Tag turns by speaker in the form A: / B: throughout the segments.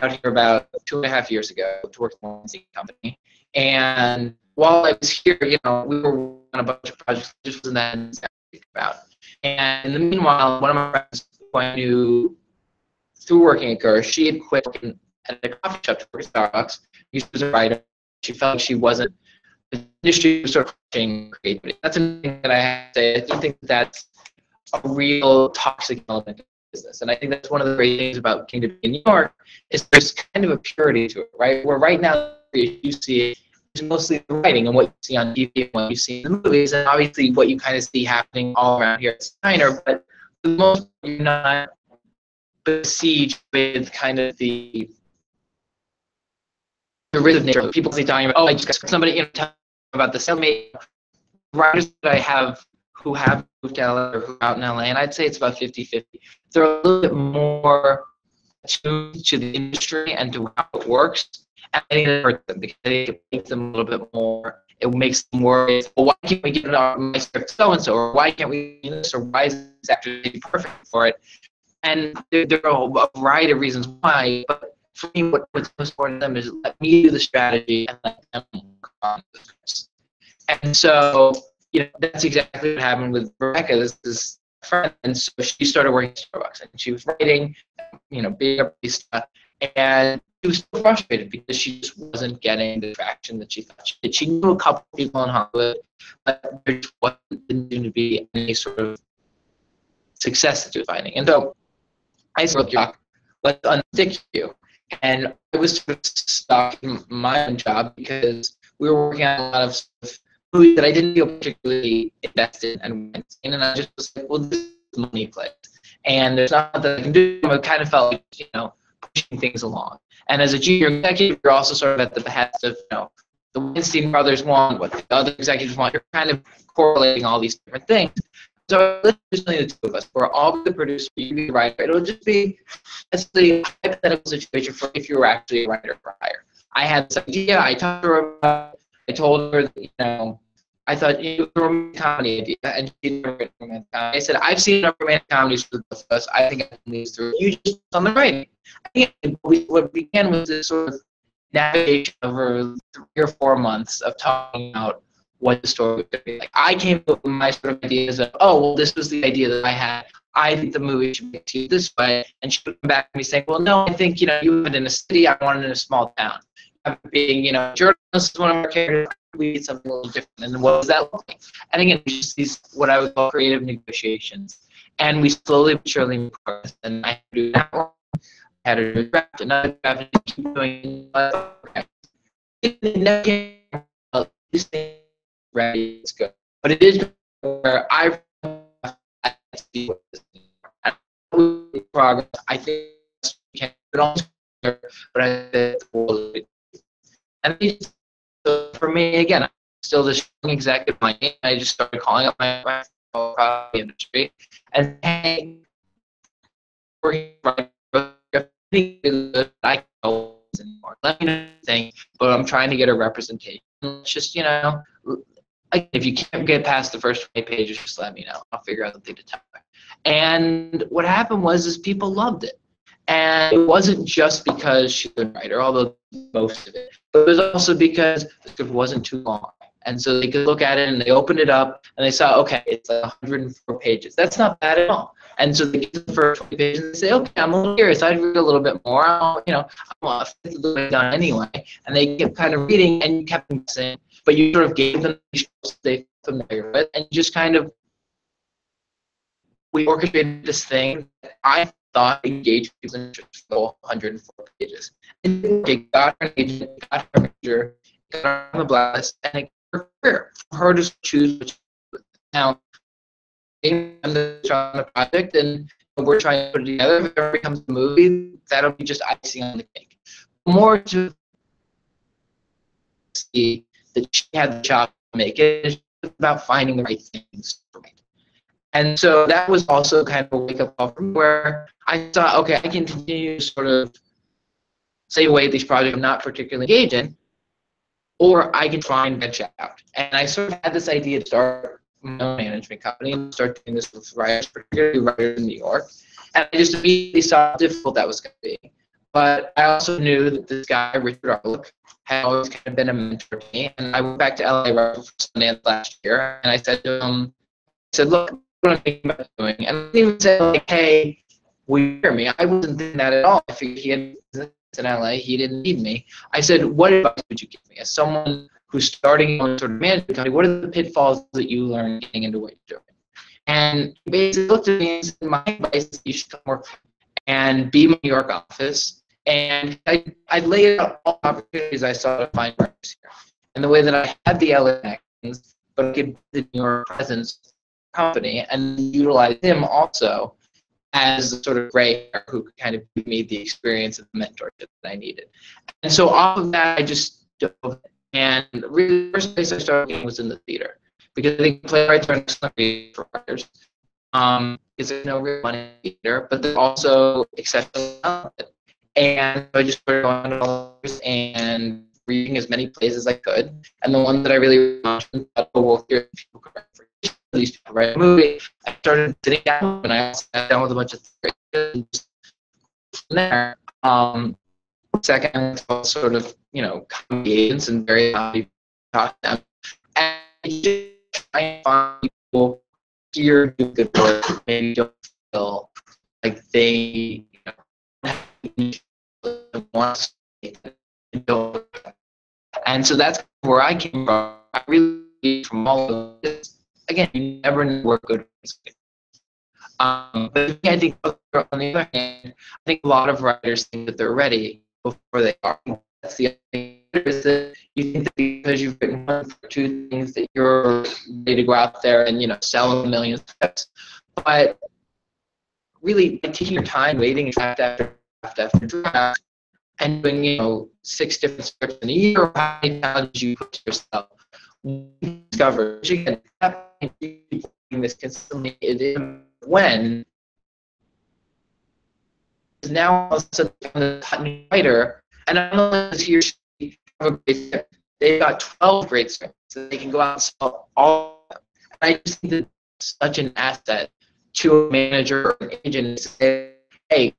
A: out here about 2.5 years ago to work for a company. And while I was here, we were on a bunch of projects I just wasn't that enthusiastic about. And in the meanwhile, one of my friends who I knew through working at Gersh, she had quit working at a coffee shop to work at Starbucks. She was a writer. She felt like she wasn't, the industry was sort of crushing creativity. That's something that I have to say. I do think that's a real toxic element of business. And I think that's one of the great things about getting to be in New York is there's kind of a purity to it, right? Where right now you see it's mostly the writing and what you see on TV and what you see in the movies, and obviously what you kind of see happening all around here at Steiner, but for the most part, you're not besieged with kind of the derivative nature of people talking about, oh, I just got somebody talking about the cellmate writers that I have who have moved to LA or who are out in LA, and I'd say it's about 50-50. They're a little bit more attuned to the industry and to how it works, and I think it hurts them because it makes them a little bit more, it makes them worry, well, why can't we get it on my script so-and-so, or why can't we do this, or why is this actually perfect for it? And there are a variety of reasons why, but for me, what's most important to them is let me do the strategy and let them work on the scripts. And so, that's exactly what happened with Rebecca. This is a friend, and so she started working at Starbucks, and she was writing, being a barista, and she was so frustrated because she just wasn't getting the traction that she thought she did. She knew a couple of people in Hollywood, but there just didn't seem to be any sort of success that she was finding. And so I said, look, let's unstick you. And I was sort of stuck in my own job because we were working on a lot of movies that I didn't feel particularly invested and went in, and I just was like, well, this is money play, and there's nothing that I can do. I kind of felt like, pushing things along. And as a junior executive, you're also sort of at the behest of, the Weinstein brothers want, what the other executives want. You're kind of correlating all these different things. So there's only the two of us. We're all the producer, you be the writer. It'll just be a hypothetical situation for if you were actually a writer for hire. I had this idea. I talked to her about it. I told her that, I thought it was a romantic comedy idea, and she didn't write a romantic comedy. I said, I've seen enough romantic comedies for both of us. I think I can lead through. You just on the writing. I think what began was this sort of navigation over 3 or 4 months of talking about what the story would be like. I came up with my sort of ideas of, oh, well, this was the idea that I had. I think the movie should be achieved this way. And she would come back to me saying, well, no, I think, you have it in a city. I want it in a small town. Being, journalist is one of our characters. We need something a little different. And what does that look like? And again, just these, what I would call creative negotiations. And we slowly but surely move progress. And I had to do that one. I had to do a draft, another draft, and keep doing it. Never came out, this thing ready, it's good. But it is where I see what this is. Progress, I think we can put on, but I think the and so for me, again, I'm still this young executive. I just started calling up my friends across the industry and saying, working I know anymore. Let me know anything, but I'm trying to get a representation. It's just, if you can't get past the first 20 pages, just let me know. I'll figure out something to tell you. And what happened was people loved it. And it wasn't just because she was a writer, although most of it, but it was also because the script wasn't too long. And so they could look at it and they opened it up and they saw, okay, it's like 104 pages. That's not bad at all. And so they get the first 20 pages and they say, okay, I'm a little curious. I'd read a little bit more. I'm a fifth of the way done anyway. And they kept kind of reading and you kept guessing, but you sort of gave them the shows they familiar with, and you just kind of, we orchestrated this thing that I thought engaged people's interest for 104 pages. And it got her an agent, got her a manager, got her on the blacklist, and it got her career. For her to choose which now I'm the project, and we're trying to put it together. If it ever becomes a movie, that'll be just icing on the cake. More to see that she had the job to make it. It's about finding the right things to write. And so that was also kind of a wake-up call from where I thought, okay, I can continue to sort of say away these projects I'm not particularly engaged in, or I can try and venture out. And I sort of had this idea to start my own management company and start doing this with writers, particularly writers in New York. And I just immediately saw how difficult that was going to be. But I also knew that this guy, Richard Arlick, had always kind of been a mentor to me. And I went back to LA right before Sundance last year, and I said to him, I said, look, what I'm thinking about doing. And I didn't even say, like, hey, will you hear me? I wasn't thinking that at all. I figured he had business in LA. He didn't need me. I said, what advice would you give me? As someone who's starting on sort of management company, what are the pitfalls that you learn getting into what you're doing? And he basically looked at me and said, my advice is you should come work and be in my New York office. And I laid out all the opportunities I saw to find partners here. And the way that I had the LA connections, but I could the New York presence company and utilize him also as a sort of gray hair who could kind of give me the experience and the mentorship that I needed. And so off of that, I just dove, and really the first place I started was in the theater, because I think playwrights are an excellent read for writers. Because there's no real money in the theater, but they're also exceptionally talented. And so I just started going to all and reading as many plays as I could. And the one that I really watched, oh, well, here people could write for these people write a movie. I started sitting down, and I sat down with a bunch of theorists from there. Second, sort of, comedy agents and very happy to talk to them. And I just try and find people here do good work, maybe don't feel like they want to. And so that's where I came from. I really, from all of this, again, you never know where good is. But I think, on the other hand, I think a lot of writers think that they're ready before they are. That's the other thing, is that you think that because you've written one or two things that you're ready to go out there and sell a million steps. But really, taking your time, waiting draft after draft, and doing 6 different scripts in a year, how many challenges you put to yourself, discover. Again, doing this consistently is when now all of a sudden the new writer, and not only does he or she have a great script, they've got 12 great scripts that they can go out and sell all of them. And I just think that it's such an asset to a manager or an agent to say, hey,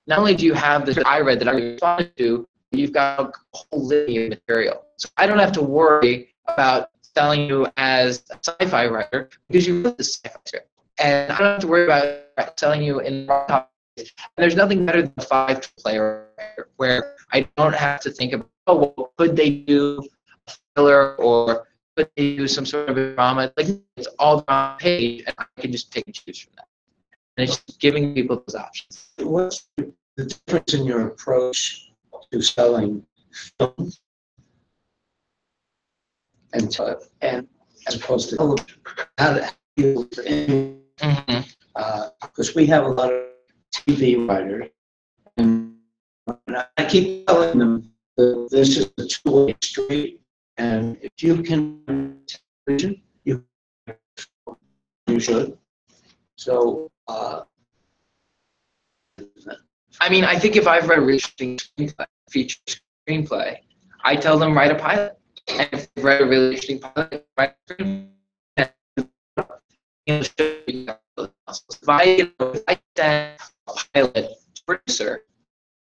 A: not only do you have this I read that I responded to, you've got a whole litany of material. So I don't have to worry about selling you as a sci-fi writer because you wrote this sci-fi script. And I don't have to worry about selling you in the top. And there's nothing better than a 5-player where I don't have to think about, oh, well, could they do a thriller or could they do some sort of a drama? Like, it's all on the page, and I can just pick and choose from that. And it's just giving people those options.
B: What's the difference in your approach to selling films and as opposed to television? How do you because we have a lot of TV writers, and I keep telling them that this is a two-way street, and if you can television, you should. So,
A: I mean, I think if I've read a really interesting feature screenplay, I tell them write a pilot. And if they've read a really interesting pilot, write a screenplay. If I send a pilot to producer,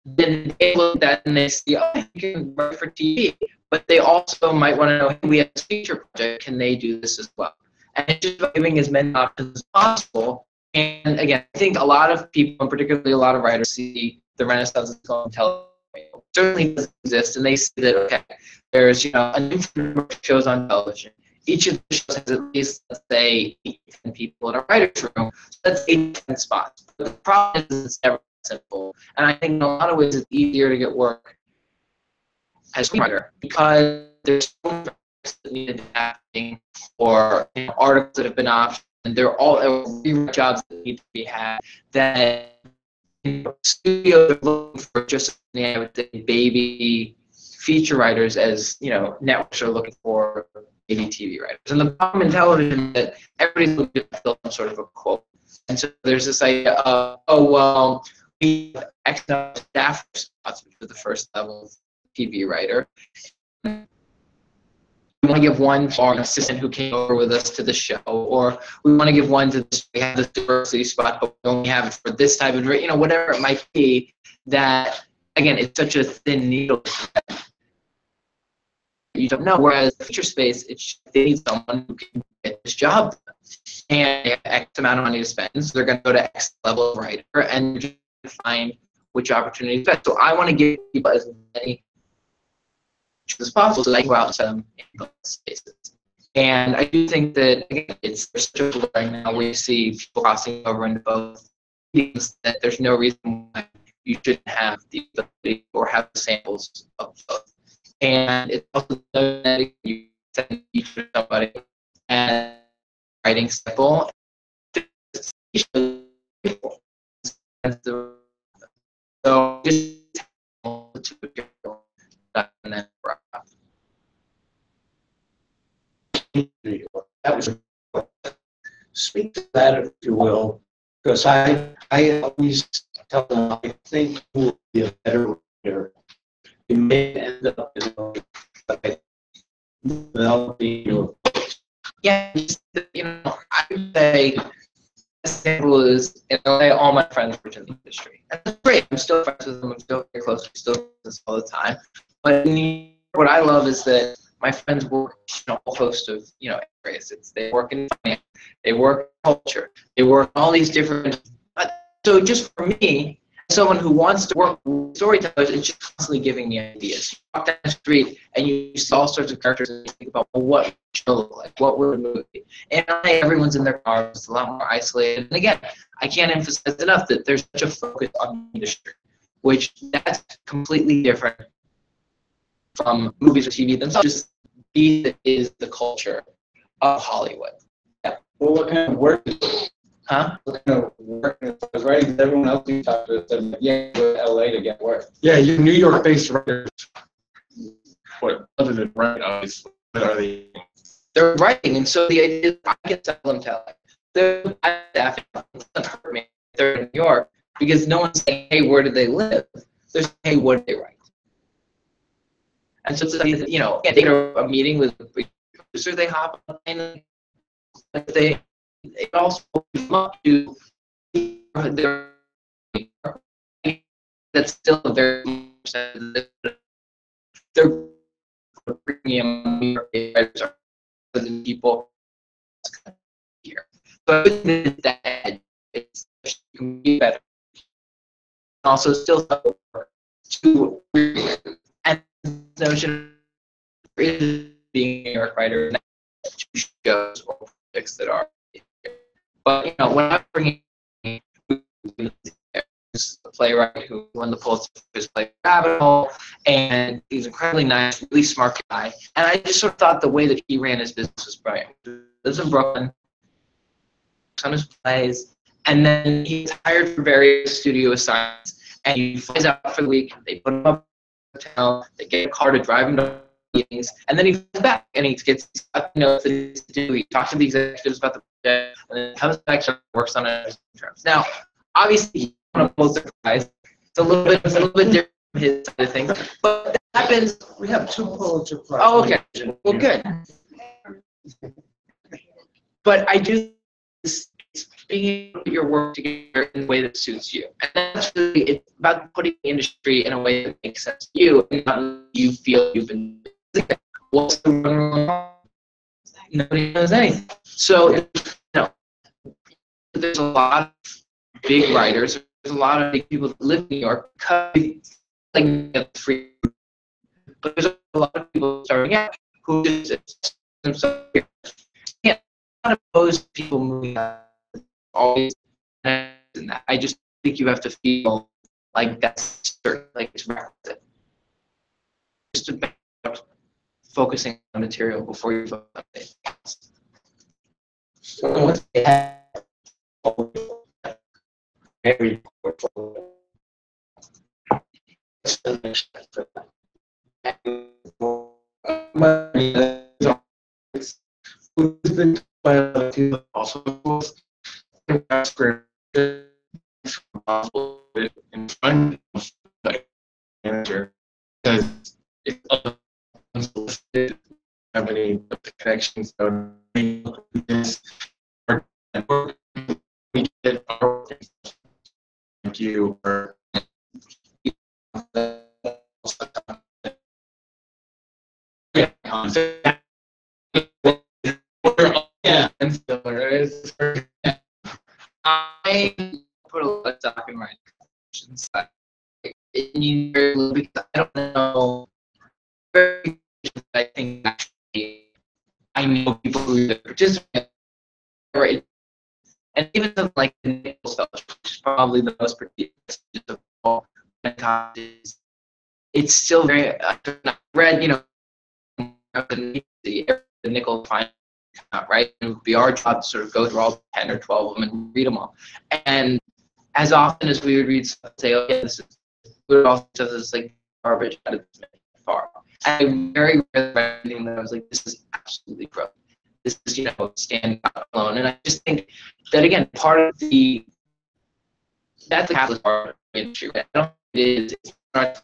A: then they look at that and they see, oh, I can write for TV. But they also might want to know, hey, we have this feature project, can they do this as well? And it's just about giving as many options as possible. And again, I think a lot of people, and particularly a lot of writers, see the renaissance of film and television. It certainly doesn't exist, and they see that, okay, there's a new shows on television. Each of the shows has at least, let's say, 8 to 10 people in a writer's room. So that's 8 to 10 spots. But the problem is it's never simple. And I think in a lot of ways it's easier to get work as a screenwriter because there's so much that need adapting or articles that have been optioned, and they're all rewrite jobs that need to be had. That studios are looking for just, I would say, baby feature writers, as networks are looking for baby TV writers. And the problem in television is that everybody's looking to fill some sort of a quote. And so there's this idea of, oh, well, we have X number of staff spots, which is the first level of TV writer. we want to give one to our assistant who came over with us to the show, or we want to give one to this, we have this diversity spot, but we only have it for this type of, whatever it might be, that, again, it's such a thin needle. You don't know. Whereas the feature space, they need someone who can get this job done. And they have X amount of money to spend, so they're going to go to X level of writer, and just find which opportunity is best. So I want to give people as many as possible so that I can go out and set them in those spaces. And I do think that, again, it's such a blur right now. We see people crossing over into both meetings, that there's no reason why you shouldn't have the ability or have the samples of both. And it's also that you send each to somebody and writing sample. So just
B: that was speak to that, if you will, because I always tell them I think who will be a better writer. It may end up developing your books.
A: Yeah, I would say example is in LA, all my friends work in the industry. And that's great. I'm still friends with them. I'm still very close. We still do this all the time. But what I love is that my friends work in a whole host of areas. They work in finance, they work in culture, they work in all these different. So just for me, as someone who wants to work with storytellers, it's just constantly giving me ideas. You walk down the street and you see all sorts of characters and you think about, well, what would a show look like? What would a movie be? And everyone's in their cars. It's a lot more isolated. And again, I can't emphasize enough that there's such a focus on the industry, which that's completely different from movies or TV themselves. Just is the culture of Hollywood.
C: Yeah. Well, what kind of work?
A: Huh?
C: What kind of work? Because writing, everyone else you talk to said, yeah, go to LA to get work.
D: Yeah, you're New York-based writers. What other than writing, obviously, what are they?
A: They're writing, and so the idea is I can tell them they're in New York because no one's saying, hey, where do they live? They're saying, hey, what do they write? And so it's they go to a meeting with a producer, they hop on and they also come up to their that's still a very they're bringing in people here. So that it's can be better. Also, still to and notion is being a New York writer and two shows or projects that are here. But when I'm bringing a playwright who won the Pulitzer for his play Rabbit Hole, and he's incredibly nice, really smart guy. And I just sort of thought the way that he ran his business was brilliant. He lives in Brooklyn, on his plays, and then he's hired for various studio assignments, and he flies out for the week. They put him up in a hotel, they get a car to drive him to meetings, and then he flies back and he gets things to do. He talks to the executives about the project, and then comes back and works on it. Now, obviously, he's one of Pulitzer Prize. It's a little bit different from his side of things, but that happens.
B: We have 2 Pulitzer Prize.
A: Oh, okay. Well, good. But I do being able to put your work together in a way that suits you, and that's really it's about putting the industry in a way that makes sense to you, and not you feel you've been. What's the wrong? Nobody knows anything. So there's a lot of big writers. There's a lot of big people that live in New York because like free. But there's a lot of people starting out who just themselves here. Yeah, not opposed to people moving out. Always, and I just think you have to feel like that's certain, like it's requisite. Just about focusing on material before you focus on anything else.
B: So once they have very portfolio.
D: Also, in front of the manager because it's unsolicited have any connections. So we did our thank you for
A: Yeah. I put a lot of stock in my questions. Because I don't know. I think actually I know people who participate, right? And even something like the nickel stuff, which is probably the most prestigious of all, it's still very. I've read, the nickel fine out, right? It would be our job to sort of go through all 10 or 12 of them and read them all. And as often as we would read stuff and say, okay, this is good, also says it's like garbage out of this far. And I very rarely read anything that I was like, this is absolutely gross. This is, standing out alone. And I just think that, again, part of that's the capitalist part of the industry. I don't think it is, it's not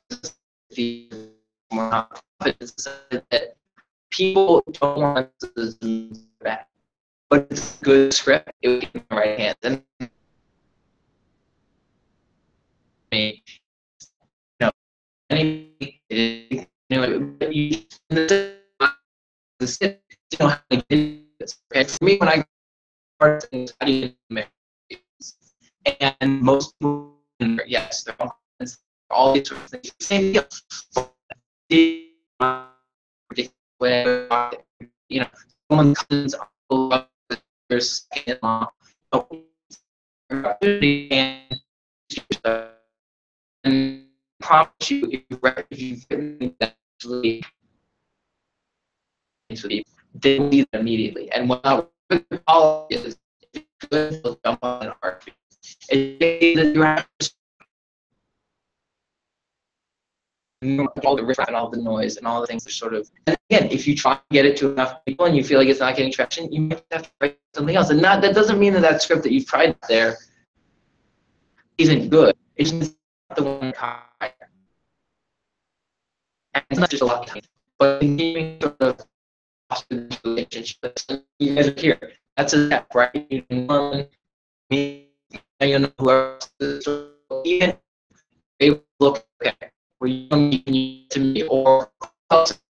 A: the more nonprofit, it's that people don't want this bad, but it's a good script. It would get in the right hands. And how to get this. Okay, for me, when I start things, how do you make these? And most people, yes, they're all these sort of things. Same deal. Someone comes up with their second law, and promise you, if you've written that actually, they will see them immediately. And what the policy is, if you're good, they'll jump on an heartbeat. It's you have all the riff and all the noise and all the things are sort of, and again, if you try to get it to enough people and you feel like it's not getting traction, you might have to write something else. And that doesn't mean that script that you've tried there isn't good. It's just not the one kind. And it's not just a lot of time, but continuing sort of relationships. You guys are here. That's a step, right? You know, me, who else is even they look okay. Where you don't need to me or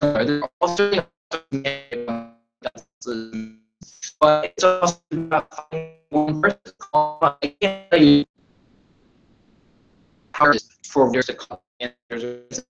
A: they're also but it's also about finding one person. I can't tell you how it is for years to come. And there's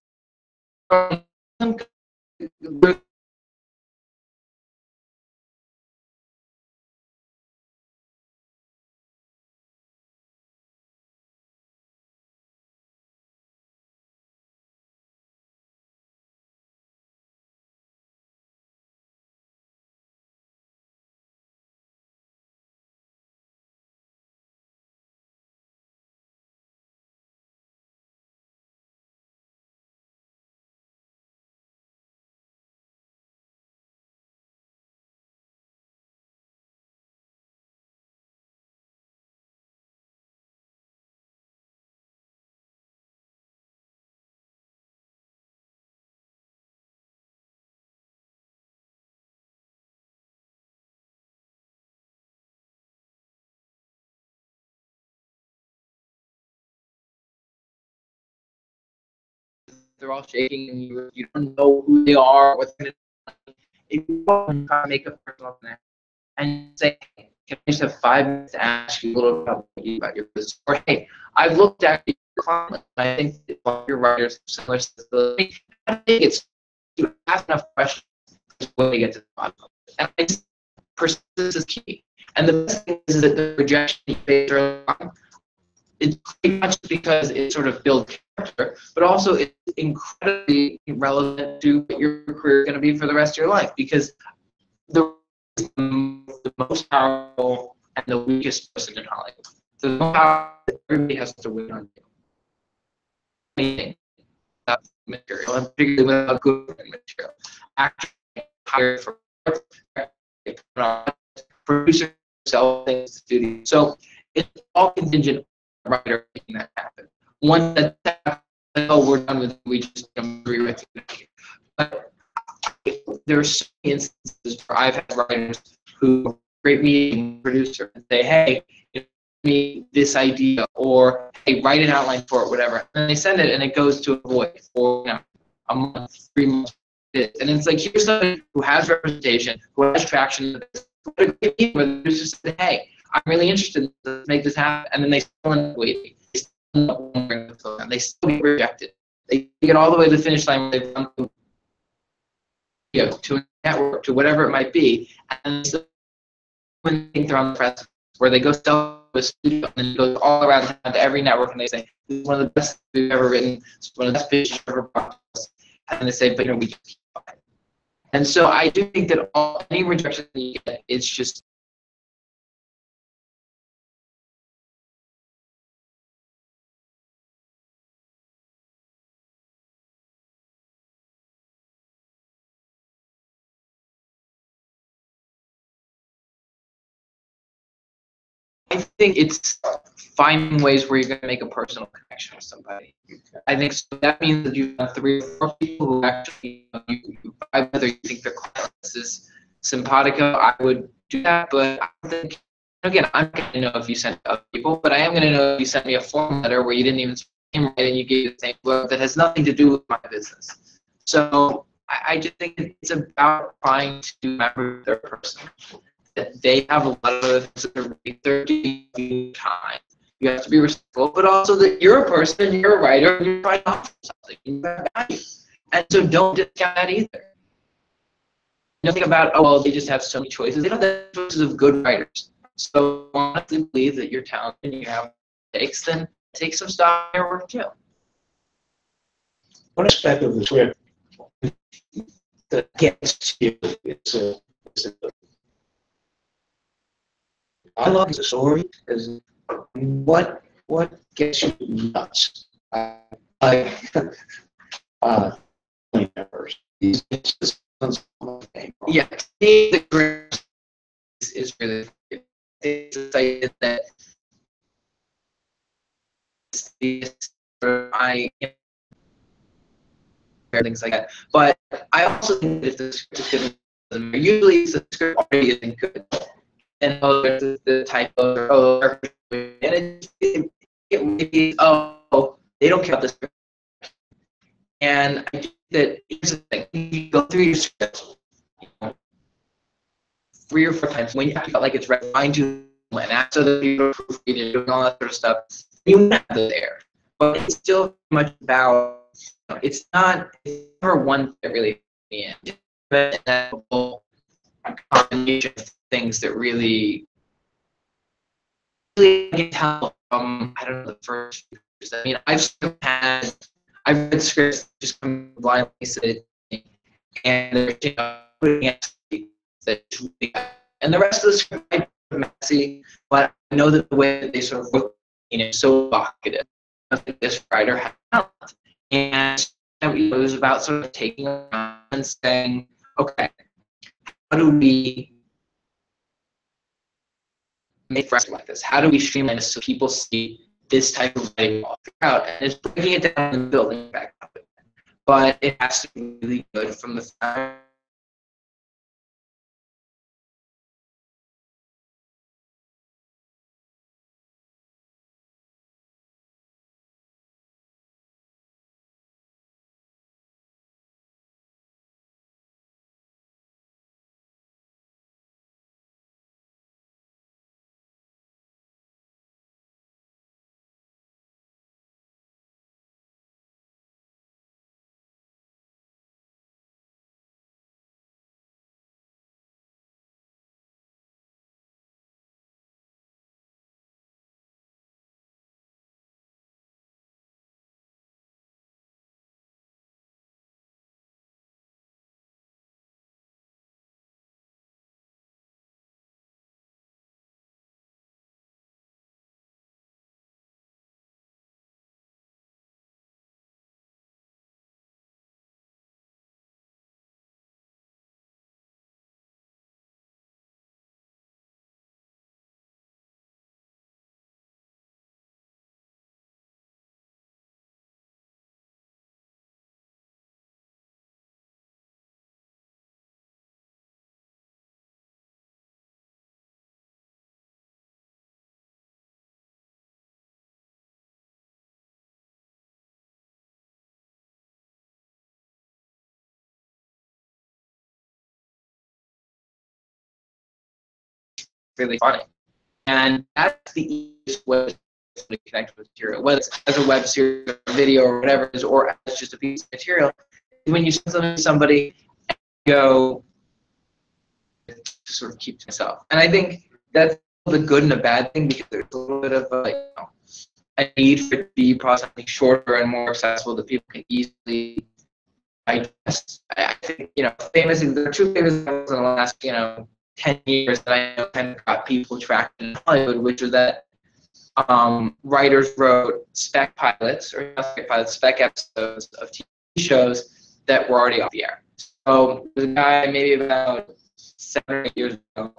A: they're all shaking and you don't know who they are, what's going to if you want to make a personal connection and say, hey, can I just have 5 minutes to ask you a little bit about your business? Or hey, I've looked at your client and I think that your writers are similar to the I think it's you ask enough questions when you get to the bottom of it. And I just persistence is key. And the best thing is that the rejection you face early on, it's not just because it sort of builds character, but also it's incredibly relevant to what your career is going to be for the rest of your life. Because the most powerful and the weakest person in Hollywood. The most powerful, everybody has to win on you. Anything without material, and particularly without good material. Actually, hired for producer, sell things to studio. So it's all contingent on the writer making that happen. Once that's happened, oh, we're done with it, we just agree with you. But there are so many instances where I've had writers who are great meeting producer and say, hey, give me this idea, or hey, write an outline for it, whatever. And they send it and it goes to a voice for a month, 3 months. And it's like, here's somebody who has representation, who has traction. What a great meeting where the producer said, hey, I'm really interested in this, make this happen. And then they still end up waiting. They still end up wondering the program. They still get rejected. They get all the way to the finish line where they've come to a network, to whatever it might be, and when they're on the press, where they go sell to a studio and then go all around town to every network and they say, this is one of the best we've ever written, it's one of the best pitches you've ever brought to us. And they say, but we just keep buying. And so I do think that any rejection that you get, it's just I think it's finding ways where you're going to make a personal connection with somebody. I think so that means that you've got 3 or 4 people who actually you vibe whether you think their class is simpatico. I would do that, but I think, again, I'm going to know if you sent other people, but I am going to know if you sent me a form letter where you didn't even spell right and you gave the same blurb that has nothing to do with my business. So I just think it's about trying to remember their person. That they have a lot of other things that they're doing time. You have to be respectful, but also that you're a person, you're a writer, and you're trying to offer something. You have value. And so don't discount that either. Don't think about, oh, well, they just have so many choices. They don't have choices of good writers. So honestly believe that you're talented and you have mistakes, then take some stock in your work too.
B: One aspect of the script that gets you is I love the story is what gets you nuts. Members.
A: Yeah, the grant is really it's excited that I things like that. But I also think that if the script is good, usually the script already isn't good. And there's the typos or and it maybe they don't care about the script. And I think that here's the thing: you go through your script 3 or 4 times when you feel like it's right, fine tune and after the people proofread and doing all that sort of stuff, you have it there. But it's still much about it's never one that really in the end. But that whole combination of things that really can tell from I don't know the first few years. I mean, I've read scripts just come blindly said, and they're putting it that and the rest of the script might be messy, but I know that the way that they sort of look is so evocative. I think this writer had talent, and it was about sort of taking around and saying, okay, how do we make writing like this? How do we streamline this so people see this type of writing all throughout? And it's breaking it down and building it back up. But it has to be really good from the start. really funny. And that's the easiest way to connect with material, whether it's as a web series, or a video, or whatever it is, or as just a piece of material. When you send something to somebody, and you go, to sort of keep to myself. And I think that's the good and the bad thing, because there's a little bit of a need for it to be probably something shorter and more accessible that people can easily digest. I think, famously, there are two famous examples in the last, 10 years that I know kind of got people tracked in Hollywood, which was that writers wrote spec pilots, or not spec pilots, spec episodes of TV shows that were already off the air. So there's a guy maybe about 7 or 8 years ago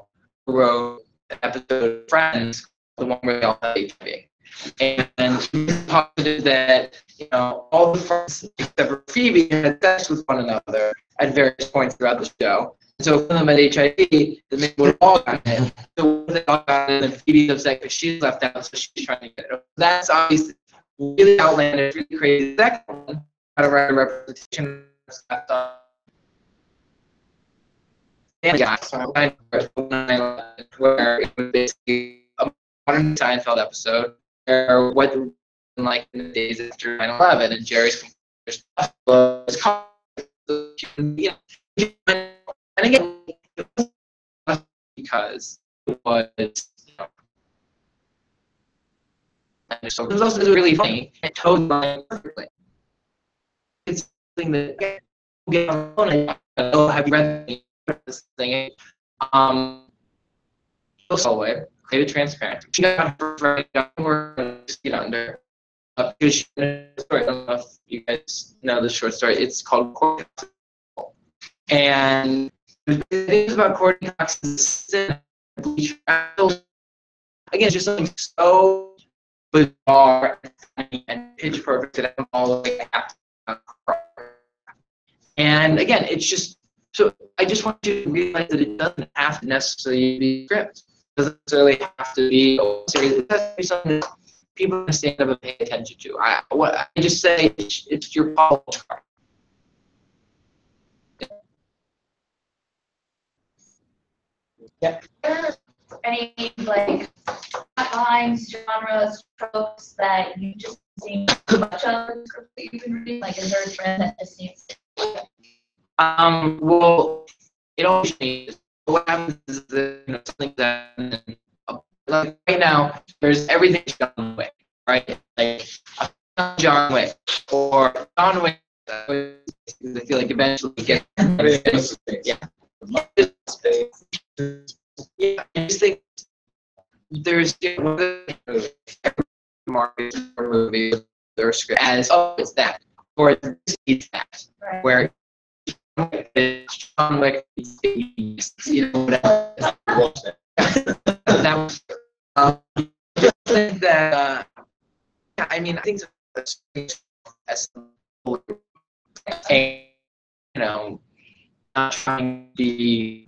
A: who wrote an episode of Friends, the one where they all have HIV. And he posited that all the friends except for Phoebe had sex with one another at various points throughout the show. And so for them had HIV, they would have all gotten it. So when they all got it, then Phoebe's upset because she's left out, so she's trying to get it. That's obviously really outlandish, really crazy. The second one, how to write a representation on Family Guy, where it was basically a modern Seinfeld episode, or what like in the days after 9/11, and Jerry's was and again, it was because it was, so it was also really funny. It totally lined perfectly. It's something that get on the phone and oh, have you read this thing? Away, created transparent. She got her first writing under. Because she, I don't know if you guys know the short story. It's called Courtney Cox. And the things about Courtney Cox's sin, again, it's just something so bizarre and pitch perfect that I'm all like and again, it's just so I just want you to realize that it doesn't have to necessarily be script. It doesn't necessarily have to be a series. It has to be something that people can stand up and pay attention to. I just say it's your polish card.
B: Yeah.
E: Any like lines, genres, tropes that you just see too much of in scripts that you've been reading? Like, is there a trend that just needs?
A: Well, it always changes. What happens is that something that like right now there's everything John Wick, right? Like John Wick or John Wick. I feel like eventually get yeah. Yeah, I just think there's market or movie or script as it's that or it's that
E: Right.
A: where John Wick whatever. That was I think that I mean I think that's as and not trying to be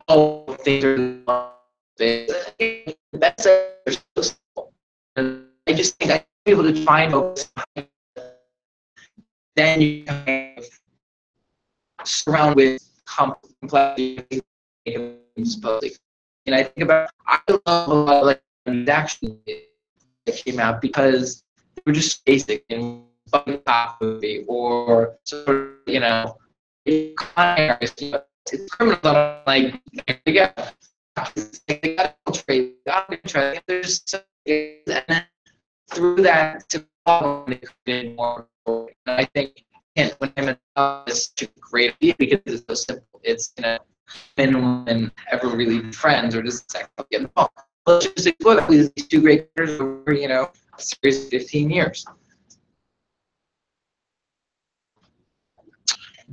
A: things are the best and I just think I should be able to try and focus then you kind of surround with complexity supposedly. And I think about I love a lot of like action that came out because they were just basic and fucking cop movie or sort of it's criminal. I'm like there you go. They got trade. There's and then through that to create more. And I think when him and is such a great idea because it's so simple. It's minimum and ever really be friends or just get involved. Let's just explore these two great characters over a series of 15 years.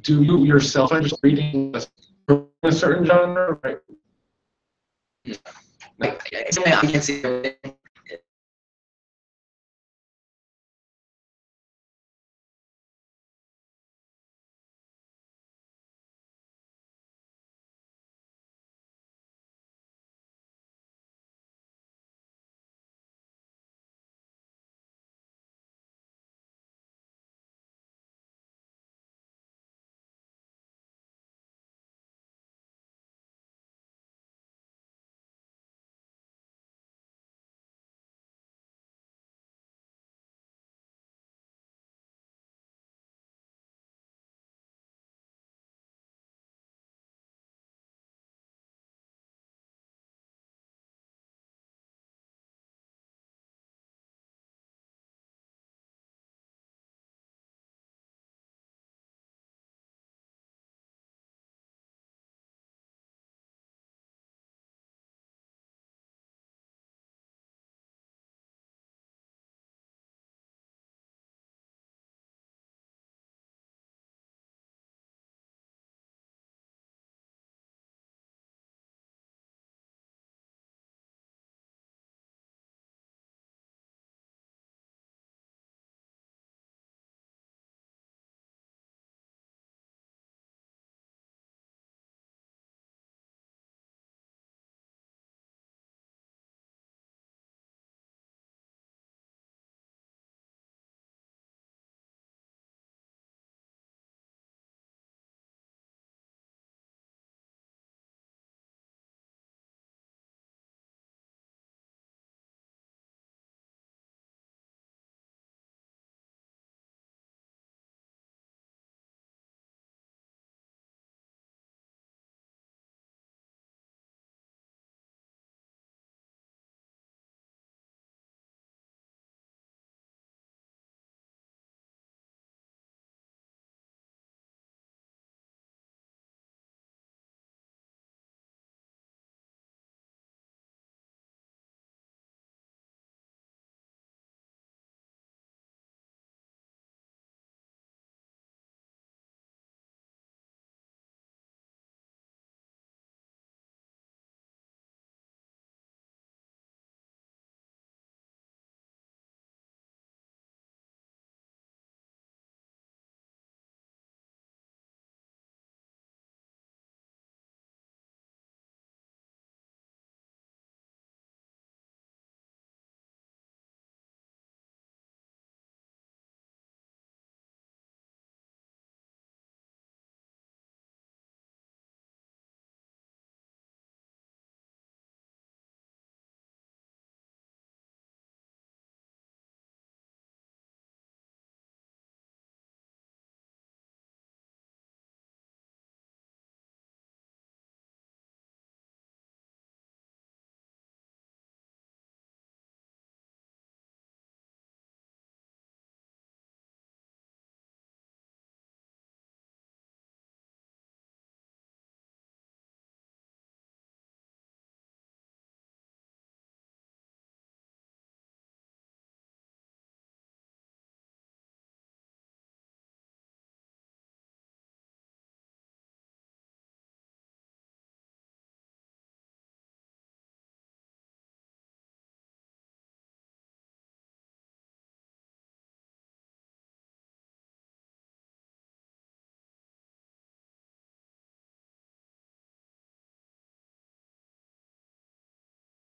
D: Do you yourself enjoy reading a certain genre? Right.
A: I can see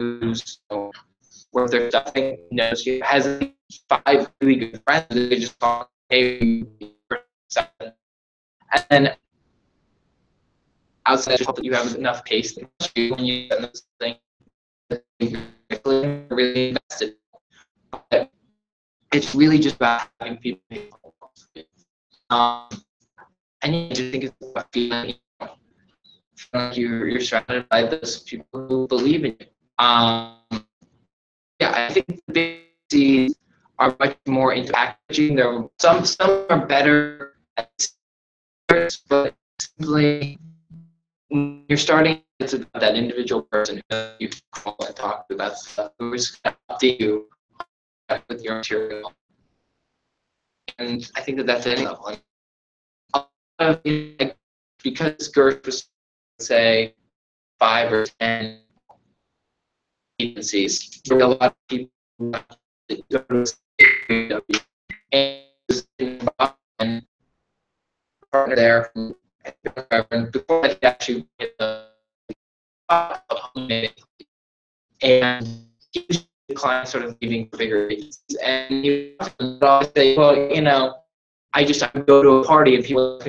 A: who's worth their stuff, she has 5 really good friends. They just talk, hey, and then outside, hope that you have enough pace when you send this thing. Really invested. But it's really just about having people. And I just think it's about feeling, like you're surrounded by those people who believe in you. Yeah, I think the big cities are much more into packaging. Some are better at service, but simply when you're starting, it's about that individual person who you call and talk to about stuff, who's going to update you with your material. And I think that's any level. Because Gersh was, say, 5 or 10 agencies, there were a lot of people that go to TVWS and partner there before I could actually get the and he was the client sort of leaving bigger agencies, and he would always say, well, I go to a party and people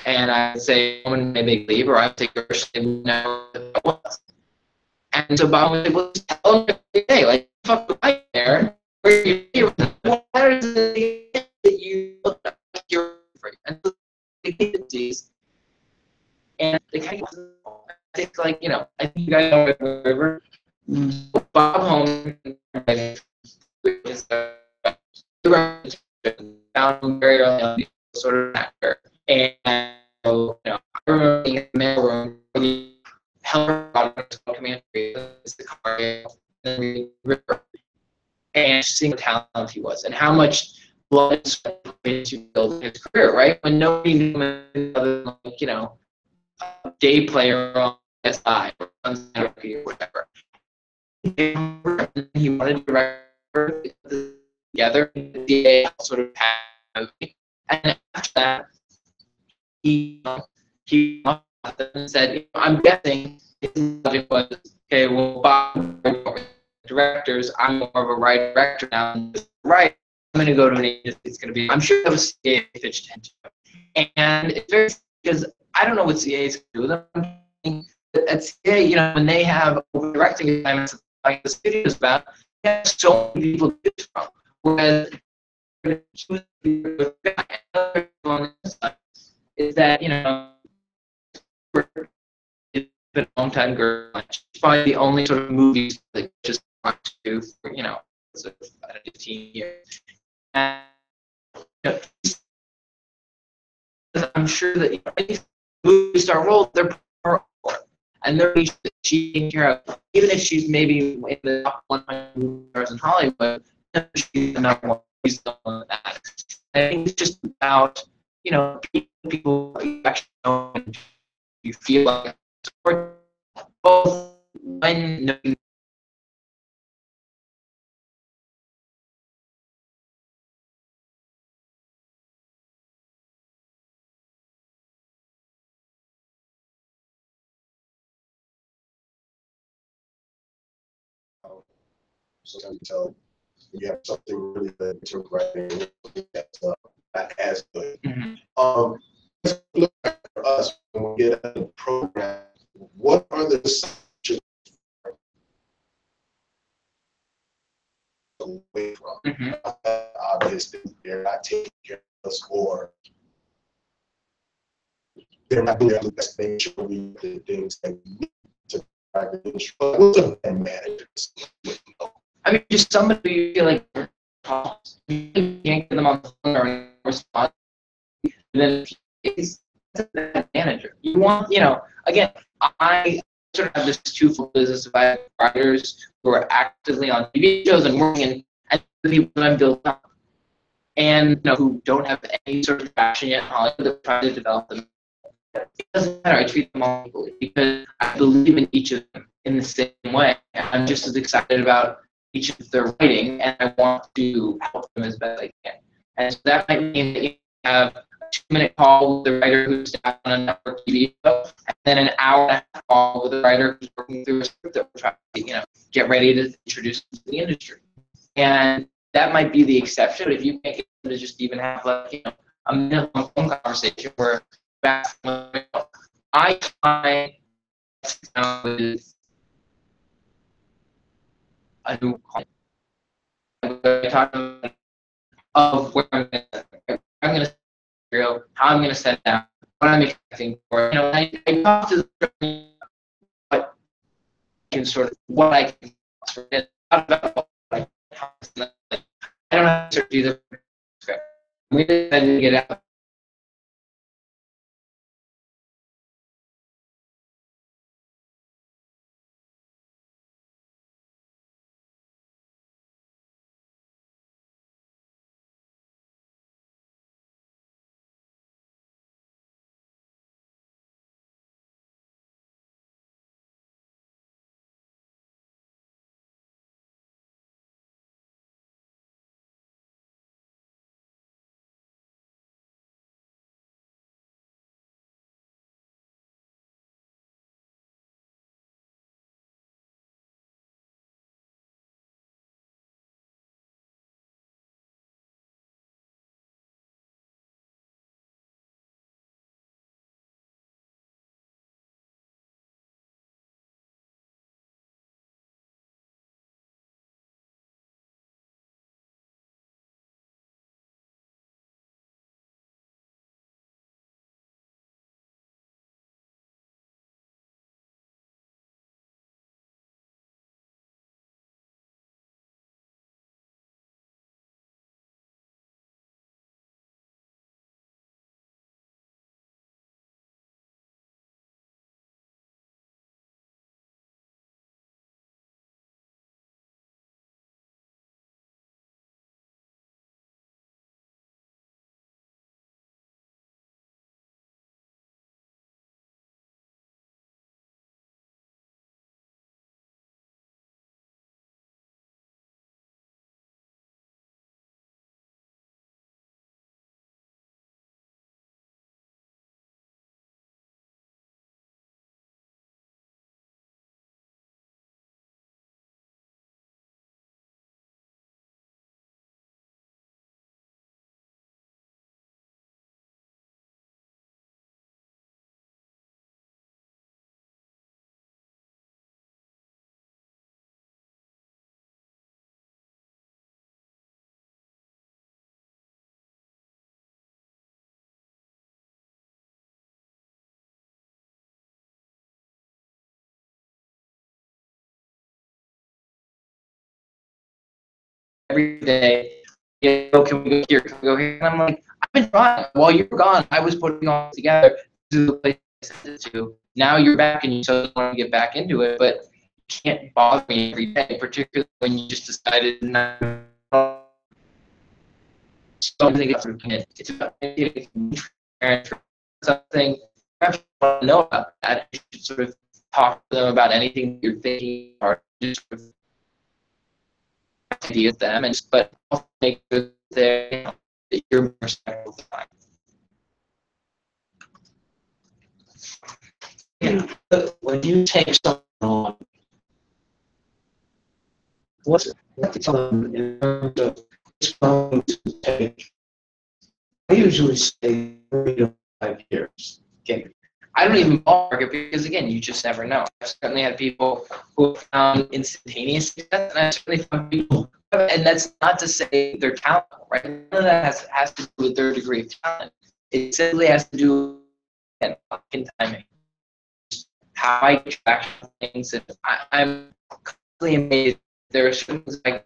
A: and I would say, when they leave, or I would say, and know what it was. And so Bob would say, well, just tell them every day, like, fuck right there, where you what matters is that you look like you're free. And so the agencies, and they kind of, I think, like, I think you guys know wherever Bob Holmes is found him very early on, sort of an actor. And I remember being in the mailroom, we held our documentary, the car, and river, and seeing the talent he was, and how much blood and sweat into build his career, right? When nobody knew him other than, like, a day player on SI or whatever. He wanted to write together, the sort of had, and after that, he said, I'm guessing his logic was, okay, well, Bob, directors, I'm more of a writer-director now. Right, I'm going to go to an agency. It's going to be, I'm sure that was CA pitched into it. And it's very, because I don't know what CAs do with them. At CA, when they have directing assignments like the studio's about, they have so many people to choose from. Whereas, is that, it's been a long time girl. It's probably the only sort of movies that just want to do for, sort of 15 years. And, I'm sure that if movies start rolling, they're and they're she's taking care of, even if she's maybe in the top 100 stars in Hollywood, she's the number one. She's the one with that. I think it's just about, people you actually know and you feel like support both when knowing.
F: Sometimes you tell you have something really good in terms of writing that's not as good. For us, when we get a program, what are the assumptions away from? Obviously, they're not taking care of us, or they're not doing the best thing, showing the things that we need to drive the industry. But what's a managers?
A: I mean, just somebody you feel like you can't get them on the phone or respond. Then it's that manager. You want, again, I sort of have this twofold business of I have writers who are actively on TV shows and working, and the people that I'm built up, and who don't have any sort of traction yet in Hollywood, they're trying to develop them. It doesn't matter. I treat them all equally because I believe in each of them in the same way. I'm just as excited about each of their writing, and I want to help them as best I can. And so that might mean that you have a 2-minute call with the writer who's down on a network TV show, and then an hour and a half call with the writer who's working through a script that we're trying to, get ready to introduce to the industry. And that might be the exception, but if you can't get them to just even have a minute-long phone conversation where I find with a new client, of where I'm going to how I'm going to set it down, what I'm expecting for. I talk to the what can sort of what I can. I don't have to do the script. We didn't get out. Every day, can we go here? Can we go here? And I'm like, I've been trying. While you were gone, I was putting all together. This is the place I sent it to. Now you're back and you so want to get back into it, but you can't bother me every day, particularly when you just decided not to. So I think it's about something perhaps you want to know about that. You should sort of talk to them about anything you're thinking or just sort of idea them, and but also make sure that you're more respectful.
B: Yeah. When you take someone on, what's the in terms of it's going to take? I usually say 3 to 5 years.
A: Okay. I don't even ballpark it because, again, you just never know. I've certainly had people who have found instantaneous success, and I've certainly found people, and that's not to say they're talented, right? None of that has to do with their degree of talent. It simply has to do with timing. How I get back to things, and I'm constantly amazed. There are certain things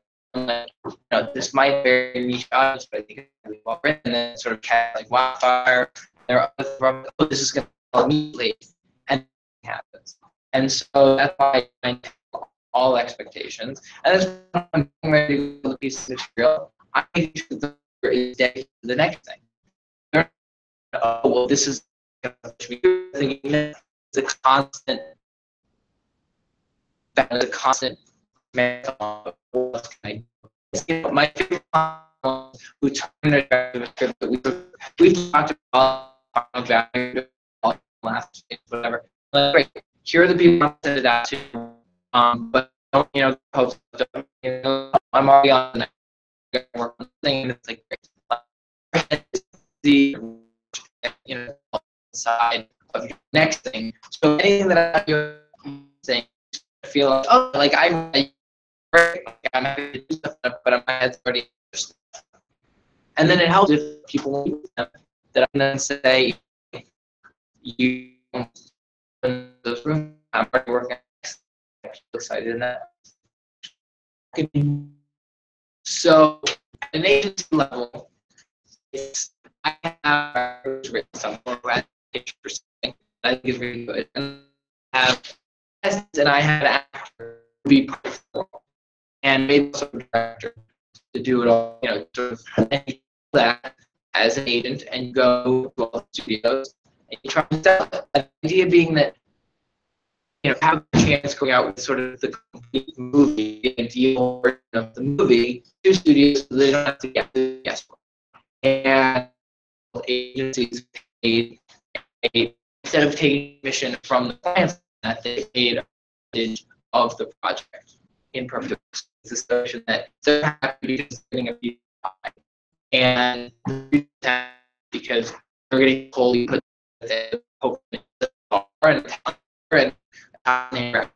A: this might be very niche audience, but I think it's really well written, and then sort of catch like wildfire. There are other this is going to immediately, and it happens. And so that's why I take all expectations. And that's when I'm getting ready to build a piece of material, I make sure that there is dedicated to the next thing. Oh, well, this is it's a constant, marathon. My favorite who turned to the script that we talked about last whatever. Like, great, here are the people I send it out to. But don't, post, I'm already on the next work on the thing, and it's like the side of your next thing. So anything that I'm saying, I feel like, oh, like I'm happy to do stuff, but my head's already. And then it helps if people that I'm gonna say you in this room. I'm already working. I'm excited in that. So at an agency level, I have written someone who had pictures that I think is really good, and I have and I had an actor be perform and maybe also a director to do it all. Sort of that as an agent and go to all the studios and you try to sell it. The idea being that have a chance going out with sort of the complete movie, the ideal version of the movie to studios so they don't have to get the guess. And agencies paid instead of taking commission from the clients that they paid a percentage of the project in perfect situation that they're happy because they're getting a piece of pie. And because they're getting fully put the hopefully and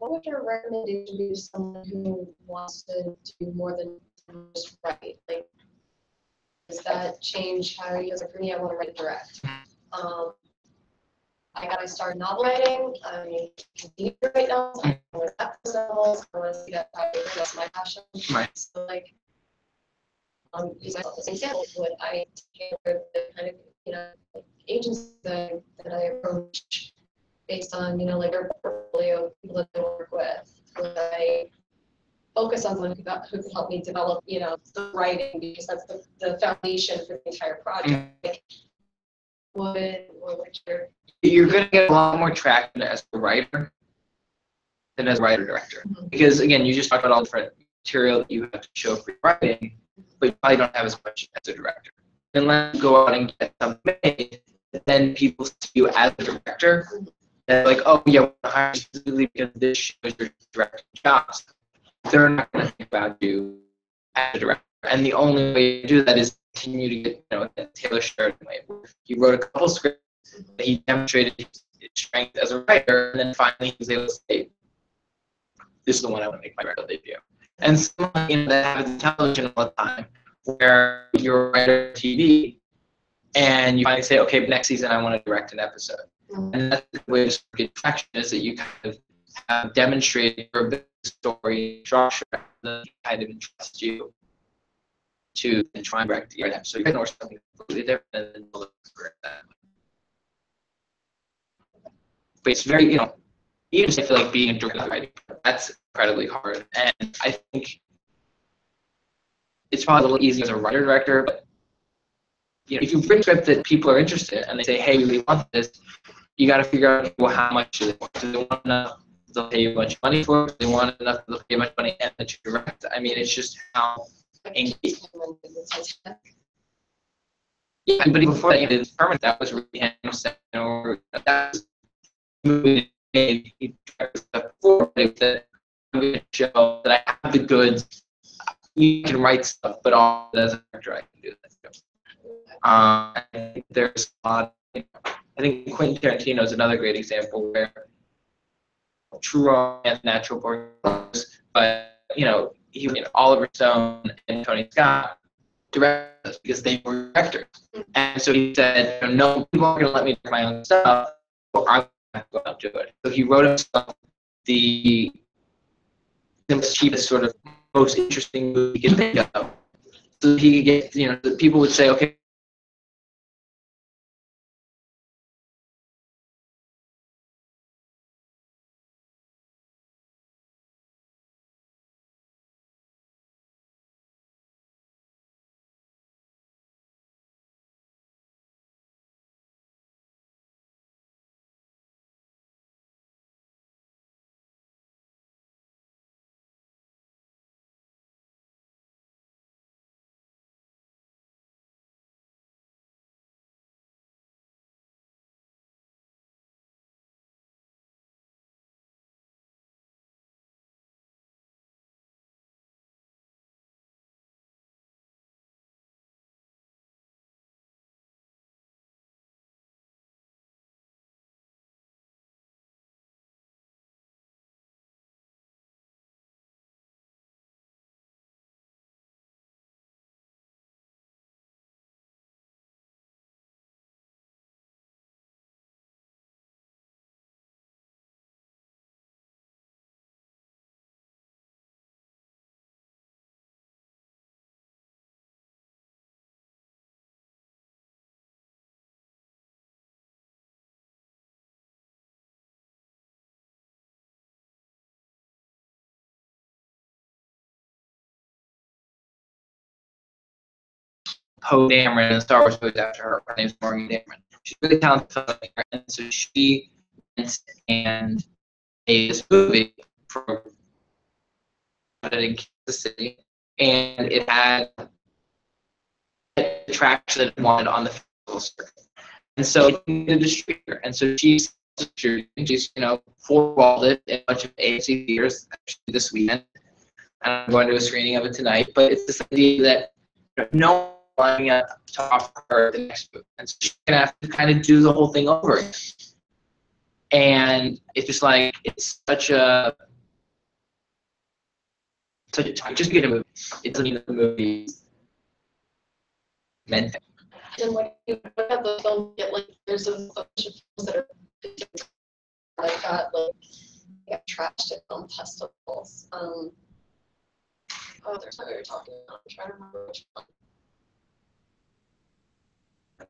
G: What would your recommendation be to someone who wants to do more than just write? Like, does that change how you? Like for me, I want to write direct. I got to start novel writing. I continue to write novels. I want to practice novels. I want to see that that's my passion.
A: Right.
G: So like, use myself as an example. Would I tailor the kind of like agencies that I approach based on like their portfolio, people that they work with? Would I focus on someone who could help me develop the writing, because that's the foundation for the entire project?
A: You're going to get a lot more traction as a writer than as a writer-director. Because, again, you just talked about all the different material that you have to show for writing, but you probably don't have as much as a director. Unless you go out and get something made, then people see you as a director. They're like, oh, yeah, we're hiring specifically because this shows your director jobs. They're not going to think about you as a director. And the only way to do that is continue to get Taylor Sheridan way. He wrote a couple scripts that he demonstrated his strength as a writer, and then finally he was able to say, this is the one I want to make my writer debut. And someone that happens in television all the time, where you're a writer of TV, and you finally say, okay, but next season I want to direct an episode. And that's the way to get traction, is that you kind of have demonstrated your story structure that kind of interests you to try and direct the so you can know something completely different and then look for that. But it's very, even if I feel like being a director writing, that's incredibly hard. And I think it's probably a little easier as a writer-director, but if you've written a script that people are interested in and they say, hey, we really want this, you got to figure out, well, how much do they want? Do they want enough they'll pay you much money for it? Do they want enough they'll pay much money and that you direct? I mean, it's just how engaged. Yeah, but even before that, the determined that was really him saying, or that was the movie made. He tried stuff before, but it was that I'm going to show that I have the goods. You can write stuff, but all as a director, I can do that. I think there's a lot. I think Quentin Tarantino is another great example where true romance, natural born, but he, Oliver Stone and Tony Scott directed us because they were directors, and so he said, no, people aren't going to let me do my own stuff, or I'm going to go out and do it. So he wrote himself the cheapest, sort of most interesting movie he could think of. So he could get, the people would say, okay, Poe Dameron in Star Wars movies after her. Her name's Morgan Dameron. She's a really talented filmmaker, and so she went and made this movie for in Kansas City, and it had tracks that it wanted on the festival circuit. And so it needed a distributor, and so she's four-walled it in a bunch of AMC theaters actually this weekend. I'm going to a screening of it tonight, but it's this idea that no one lining up to offer her the next movie, and so she's gonna have to kind of do the whole thing over again. And it's just like it's such a time just to get a movie. It doesn't mean that the movie meant it.
G: And when you look at the film, there's a bunch of films that are like that, get trashed at film festivals. There's what we were talking about. I'm trying to remember which one.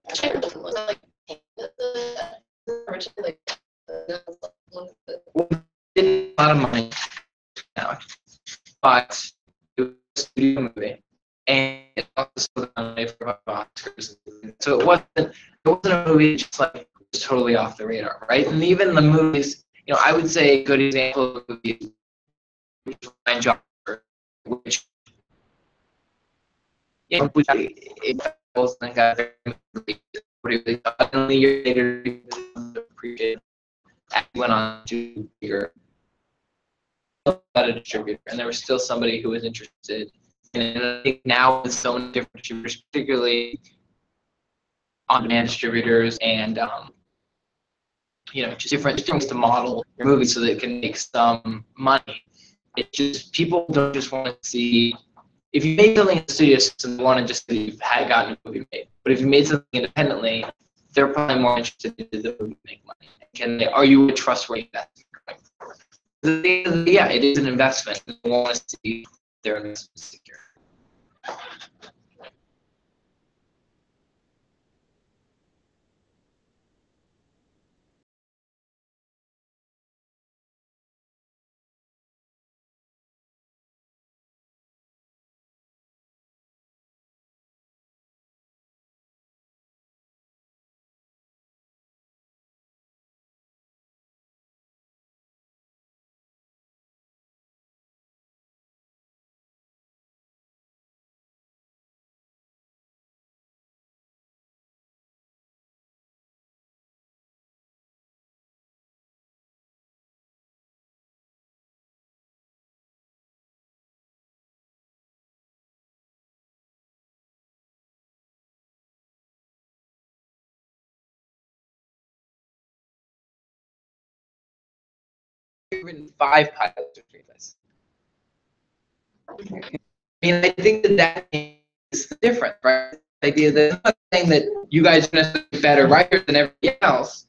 G: I can't remember. Was it originally one of the
A: A lot of money now, but it was a studio movie, and it also nominated for Oscars. So it wasn't a movie just like was totally off the radar, right? And even the movies, I would say a good example of a movie is Ryan Johnson, which which it and got really only a year later appreciated. Went on to bigger a distributor, and there was still somebody who was interested. And I think now with so many different distributors, particularly on-demand distributors, and just different things to model your movie so that it can make some money. It just people don't just want to see. If you made something in the studio system, they want to just see if you had gotten a movie made. But if you made something independently, they're probably more interested in the movie make money. Are you a trustworthy investor? Yeah, it is an investment. They want to see their investment secure. you've written 5 pilots or screenplays. I mean, I think that is different, right? The idea that I'm not saying that you guys are necessarily better writers than everybody else.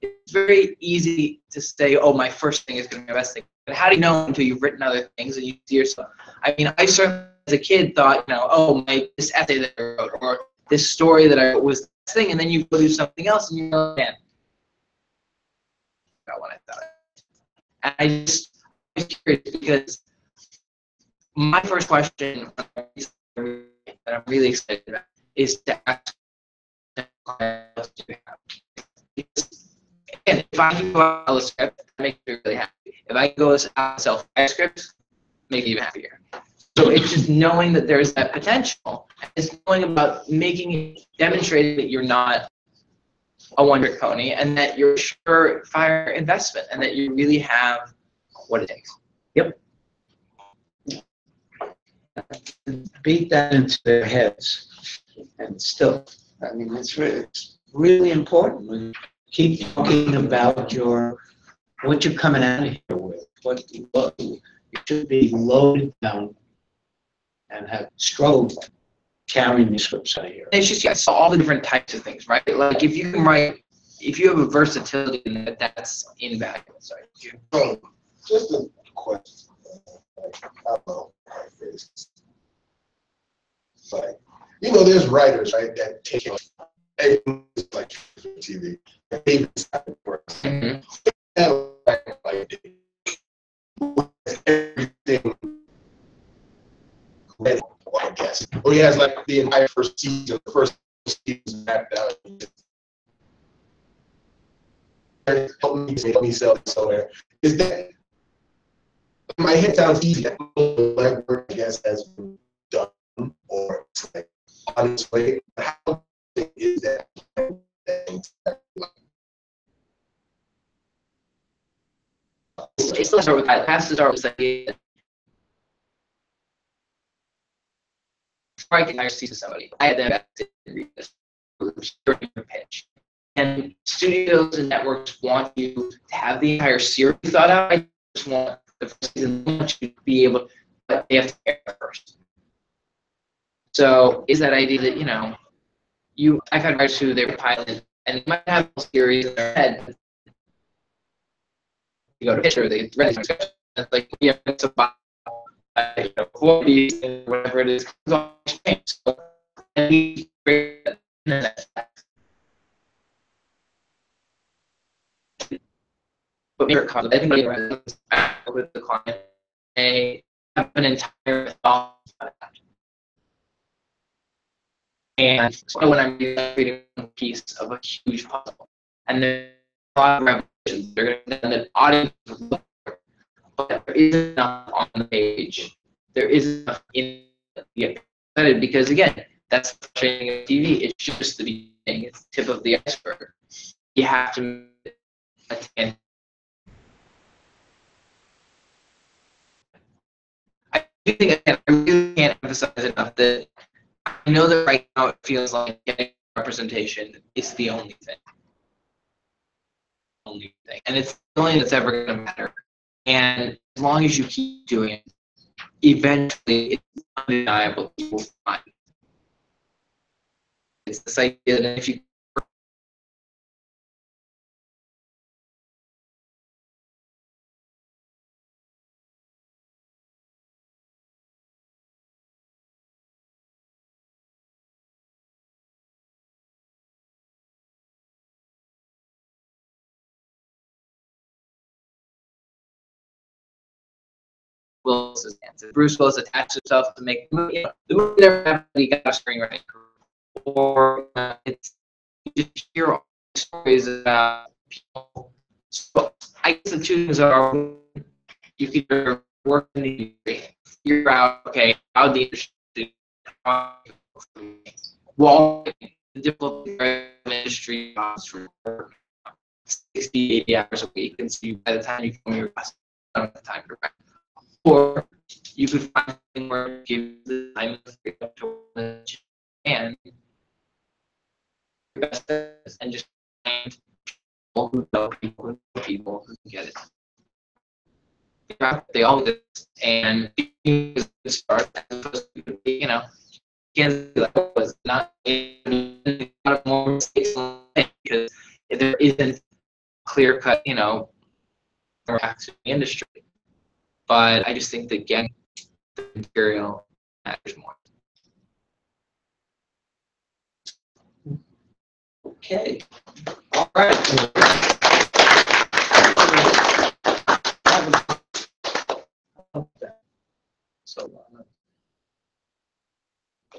A: It's very easy to say, oh, my first thing is going to be my best thing. But how do you know until you've written other things and you see yourself? I mean, I certainly, as a kid, thought, oh, this essay that I wrote or this story that I wrote was this thing, and then you go do something else and you know, man, not what I thought. And I was curious because my first question that I'm really excited about is to ask, what else do you have? Because, again, if I can go out a script, that makes me really happy. If I can go out self-write scripts, make me even happier. So it's just knowing that there's that potential. It's knowing about demonstrating that you're not a one-trick pony and that you're a surefire investment and that you really have what it takes.
B: Yep. Beat that into their heads. And still, I mean, it's really important. We keep talking about what you're coming out of here with. You should be loaded down and have struggled carrying the scripts out of here.
A: It's just, I saw all the different types of things, right? Like if you can write, if you have a versatility in that, that's invaluable. Sorry.
F: Just a question. I don't know how to phrase this. But, there's writers, right, that take like TV. Everything ready, I guess. Or he has like the entire first season, mapped out. Help me sell it somewhere. Is that in my head sounds easy? That legwork, I guess, has been done, or it's like on its way. How is that?
A: It still start with that. It has to start with the idea. Before I can actually see somebody, I had them read this pitch. And studios and networks want you to have the entire series thought out. I just want the first season, they want you to be able to, but they have to air first. So is that idea that, I've had writers who they're piloted and they might have a series in their head. You go to pitch or they read it, it's like, it's about qualities and whatever it is, it's all changed. So, and we create that. But make sure I think with the client, they have an entire thought about that. And so when I'm reading a piece of a huge puzzle, and there's a lot of revelations, they're going to the audience will look for, but there isn't enough on the page. There isn't enough in the excited because again, that's the frustrating of TV. It's just the beginning. It's the tip of the iceberg. You have to attend. I think again, I really can't emphasize enough that I know that right now it feels like getting representation is the only thing. And it's the only thing that's ever going to matter. And as long as you keep doing it, eventually it's undeniable you will find it. It's this idea that if you Willis's answer. Bruce Willis attached himself to make the movie. The movie never happened, he got a screenwriting career. Or it's you just hear all the stories about people. So I guess the two things are you can either work in the industry, figure out, okay, how the industry the difficult industry jobs for 60, 80 hours a week, and so by the time you come your class, you don't have time to write. Or you could find something where you give the time and just find who know people who can get it. They all do, and start, you know, that was not a lot of more mistakes because there isn't clear cut, you know, or acts in the industry. But I just think that getting the material matters more.
B: Okay. All right. So,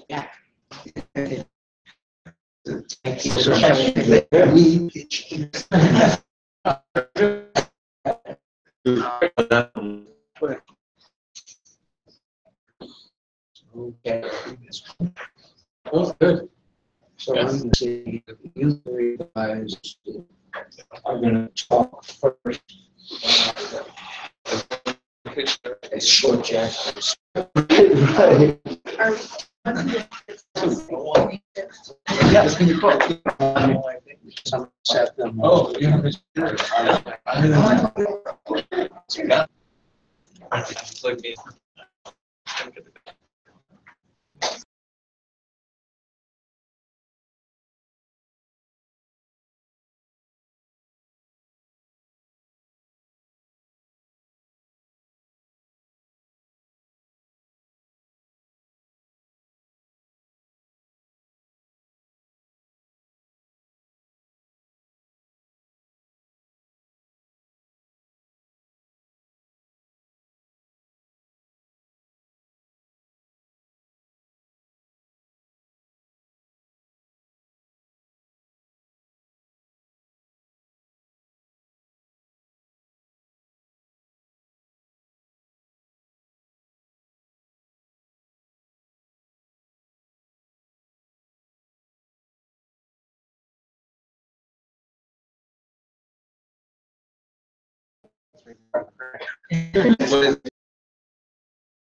B: yeah. Thank you so much. Okay.
D: Oh, good.
B: So I'm going to say you three guys are going to talk first. It's short jack. Yeah, it's going to be cool. Some set them.
D: Oh, yeah.